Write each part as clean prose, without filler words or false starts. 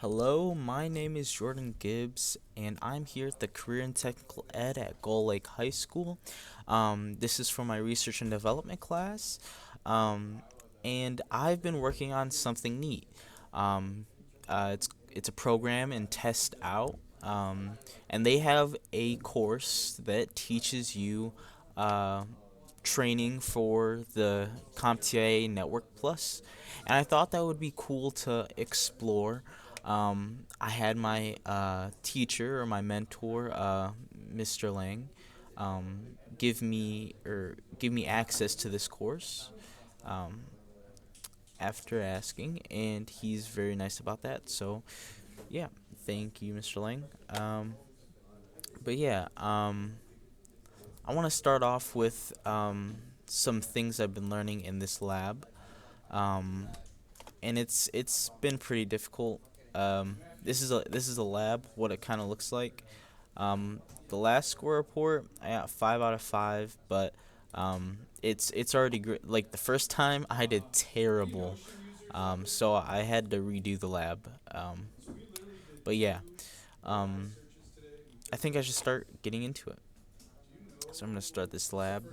Hello, my name is Jordan Gibbs, and I'm here at the Career and Technical Ed at Gull Lake High School. This is for my research and development class, um, and I've been working on something neat. Um, it's a program in Test Out, and they have a course that teaches you uh, training for the CompTIA Network Plus, and I thought that would be cool to explore. I had my teacher or my mentor, Mr. Lang, give me access to this course um, after asking, and he's very nice about that. So yeah, thank you, Mr. Lang. But yeah, I want to start off with some things I've been learning in this lab, um, and it's been pretty difficult. This is a lab. What it kind of looks like. The last score report, I got 5 out of 5, but it's already like the first time I did terrible, so I had to redo the lab. But yeah, um, I think I should start getting into it. So I'm gonna start this lab.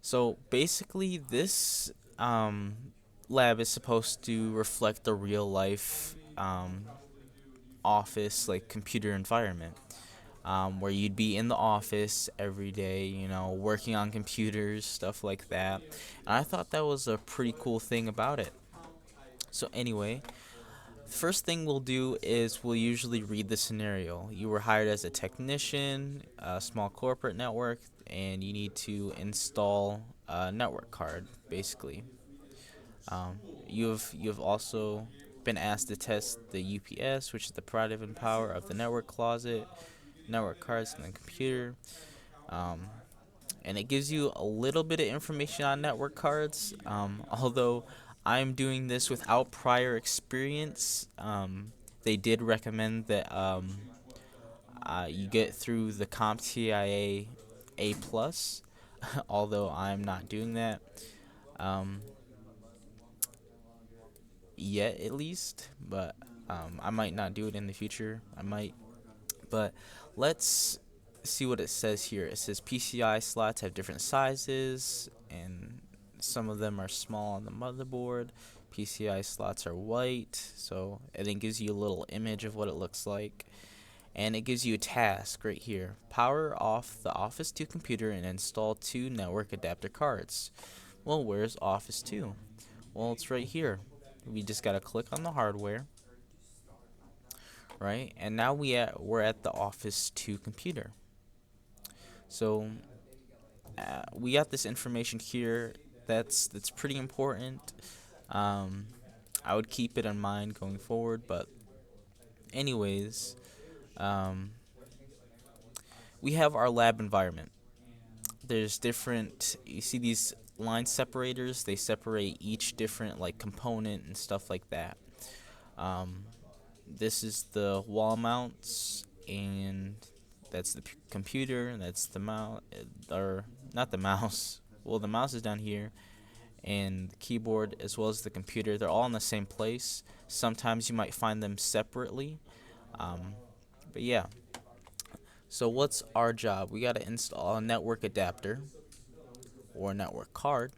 So basically, this lab is supposed to reflect the real life office, like computer environment, where you'd be in the office every day, working on computers, stuff like that. And I thought that was a pretty cool thing about it. So anyway, first thing we'll do is we'll usually read the scenario. You were hired as a technician, a small corporate network, and you need to install a network card, basically. You've also been asked to test the UPS, which is the product and power of the network closet, network cards, and the computer. Um, and it gives you a little bit of information on network cards. Although I'm doing this without prior experience, they did recommend that you get through the CompTIA A plus. Although I'm not doing that um, yet, at least, but I might not do it in the future. I might, but let's see what it says here. It says PCI slots have different sizes, and some of them are small on the motherboard. PCI slots are white, so and it gives you a little image of what it looks like. And it gives you a task right here. Power off the Office 2 computer and install 2 network adapter cards. Well, where's Office 2? Well, it's right here. We just gotta click on the hardware, right? And now we're at the Office 2 computer. So we got this information here that's pretty important. Um, I would keep it in mind going forward, but anyways, um, we have our lab environment. There's different. You see these line separators? They separate each different like component and stuff like that. Um, this is the wall mounts, and that's the computer. That's the mouse, or not the mouse. Well, the mouse is down here, and the keyboard as well as the computer. They're all in the same place. Sometimes you might find them separately. Um, but yeah. So what's our job? We got to install a network adapter or a network card.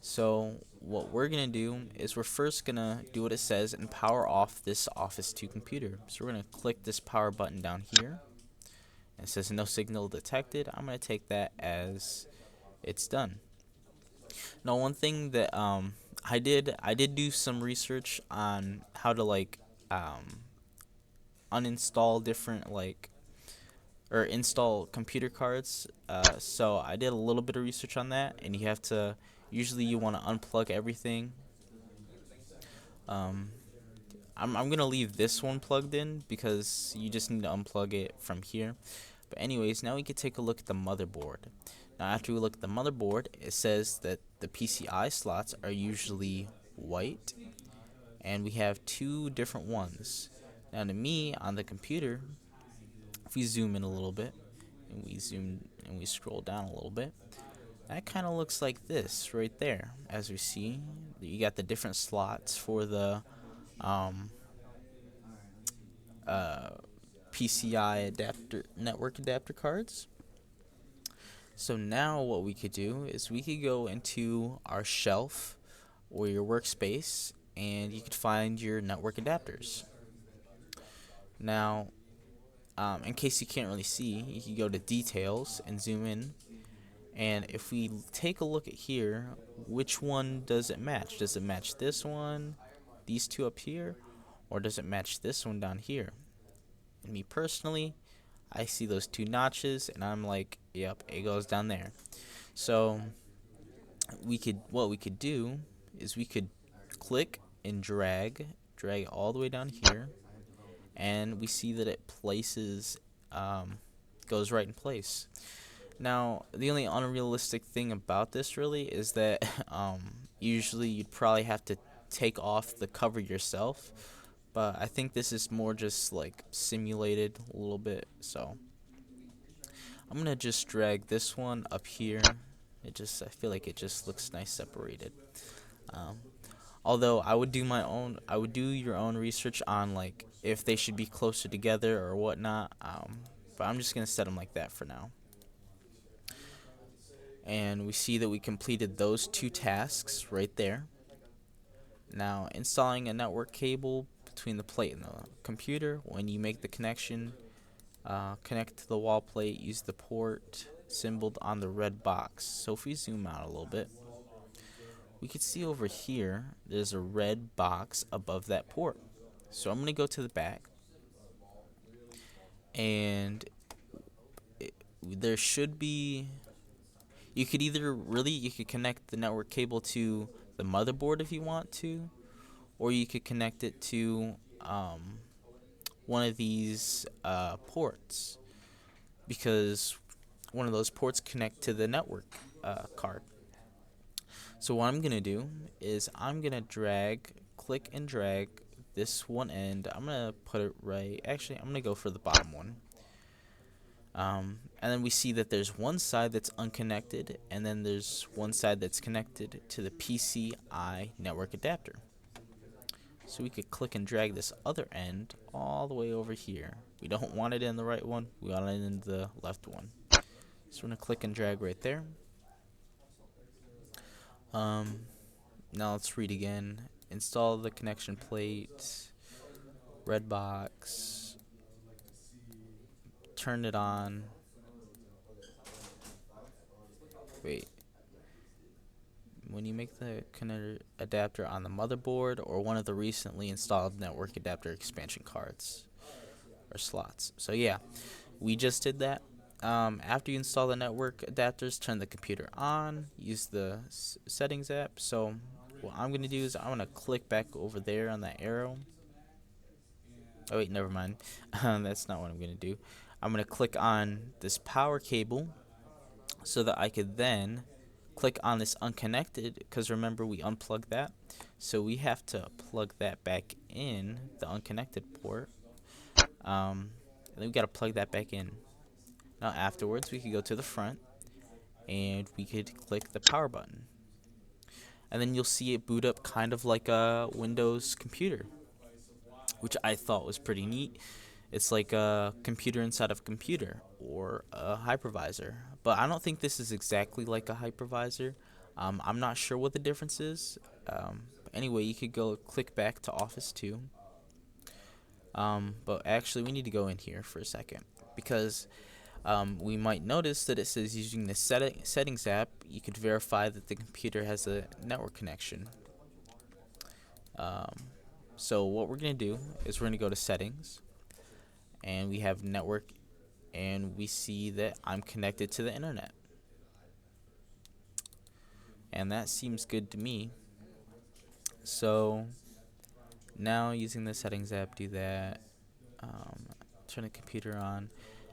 So what we're going to do is we're first going to do what it says and power off this Office 2 computer. So we're going to click this power button down here. It says no signal detected. I'm going to take that as it's done. Now, one thing that I did do some research on how to like uninstall different like or install computer cards. So I did a little bit of research on that, and you have to usually you want to unplug everything. Um, I'm gonna leave this one plugged in because you just need to unplug it from here. But anyways, now we can take a look at the motherboard. Now after we look at the motherboard, it says that the PCI slots are usually white, and we have 2 different ones. Now to me on the computer, if we zoom in a little bit, and we scroll down a little bit, That kind of looks like this right there. As we see, you got the different slots for the um, uh, PCI adapter network adapter cards. So now what we could do is we could go into our shelf or your workspace and you could find your network adapters. Now, in case you can't really see, you can go to details and zoom in. And if we take a look at here, which one does it match? Does it match this one, these two up here, or does it match this one down here? And me personally, I see those two notches and I'm like, yep, it goes down there. So what we could do is we could click and drag it all the way down here, and we see that it places goes right in place. Now, the only unrealistic thing about this really is that usually you'd probably have to take off the cover yourself, but I think this is more just like simulated a little bit. So I'm gonna just drag this one up here. I feel like it just looks nice separated. Um, Although I would do your own research on like if they should be closer together or whatnot. But I'm just gonna set them like that for now. And we see that we completed those two tasks right there. Now, installing a network cable between the plate and the computer. When you make the connection, connect to the wall plate, use the port symboled on the red box. So if we zoom out a little bit, we can see over here there's a red box above that port. So I'm going to go to the back, and there should be, you could connect the network cable to the motherboard if you want to, or you could connect it to one of these ports, because one of those ports connect to the network card. So what I'm gonna do is I'm gonna click and drag this one end. I'm gonna put it right. Actually, I'm gonna go for the bottom one. And then we see that there's one side that's unconnected, and then there's one side that's connected to the PCI network adapter. So we could click and drag this other end all the way over here. We don't want it in the right one, we want it in the left one. So we're gonna click and drag right there. Now let's read again. Install the connection plate, red box, turn it on. Wait. When you make the connector adapter on the motherboard or one of the recently installed network adapter expansion cards or slots. So yeah, we just did that. After you install the network adapters, turn the computer on, use the settings app. So what I'm going to do is I'm going to click back over there on that arrow. Oh wait, never mind. That's not what I'm going to do. I'm going to click on this power cable so that I could then click on this unconnected, because remember we unplugged that. So we have to plug that back in, the unconnected port. And then we got to plug that back in. Now afterwards we could go to the front and we could click the power button. And then you'll see it boot up kind of like a Windows computer, which I thought was pretty neat. It's like a computer inside of a computer or a hypervisor. But I don't think this is exactly like a hypervisor. I'm not sure what the difference is. But anyway, you could go click back to Office 2. But actually, we need to go in here for a second, because we might notice that it says using the settings app, you could verify that the computer has a network connection. So what we're going to do is we're going to go to settings, and we have network, and we see that I'm connected to the internet. And that seems good to me. So now using the settings app, do that. Turn the computer on.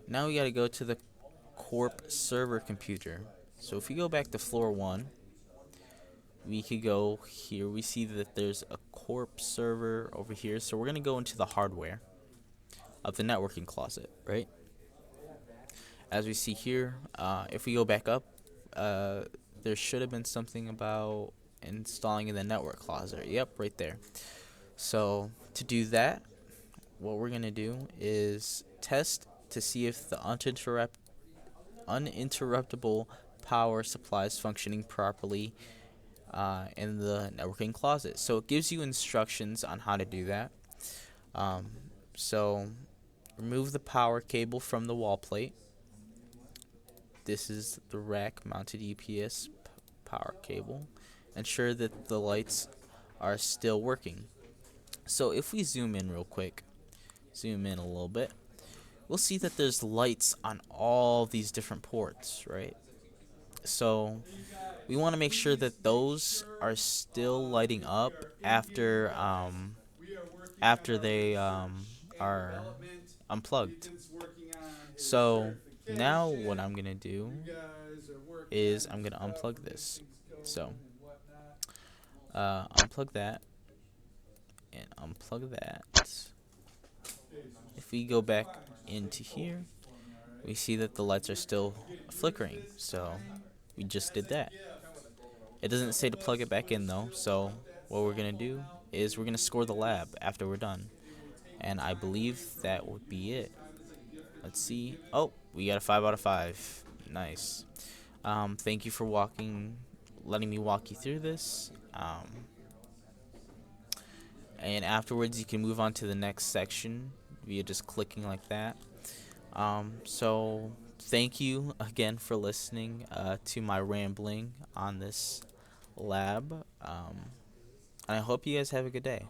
Now we got to go to the corp server computer. So if we go back to floor 1, we could go here. We see that there's a corp server over here. So we're going to go into the hardware of the networking closet, right? As we see here, if we go back up, there should have been something about installing in the network closet. Yep, right there. So to do that, what we're gonna do is test to see if the uninterruptible power supply is functioning properly in the networking closet. So it gives you instructions on how to do that. Um, so remove the power cable from the wall plate. This is the rack mounted UPS power cable. Ensure that the lights are still working. So if we zoom in real quick, zoom in a little bit, we'll see that there's lights on all these different ports, right? So we want to make sure that those are still lighting up after they are unplugged. So now what I'm gonna do is I'm gonna unplug this. So unplug that and unplug that. If we go back into here, we see that the lights are still flickering. So we just did that. It doesn't say to plug it back in though, so what we're gonna do is we're gonna score the lab after we're done. And I believe that would be it. Let's see. Oh, we got a 5 out of 5. Nice. Thank you for letting me walk you through this. And afterwards you can move on to the next section via just clicking like that. So thank you again for listening to my rambling on this lab. And I hope you guys have a good day.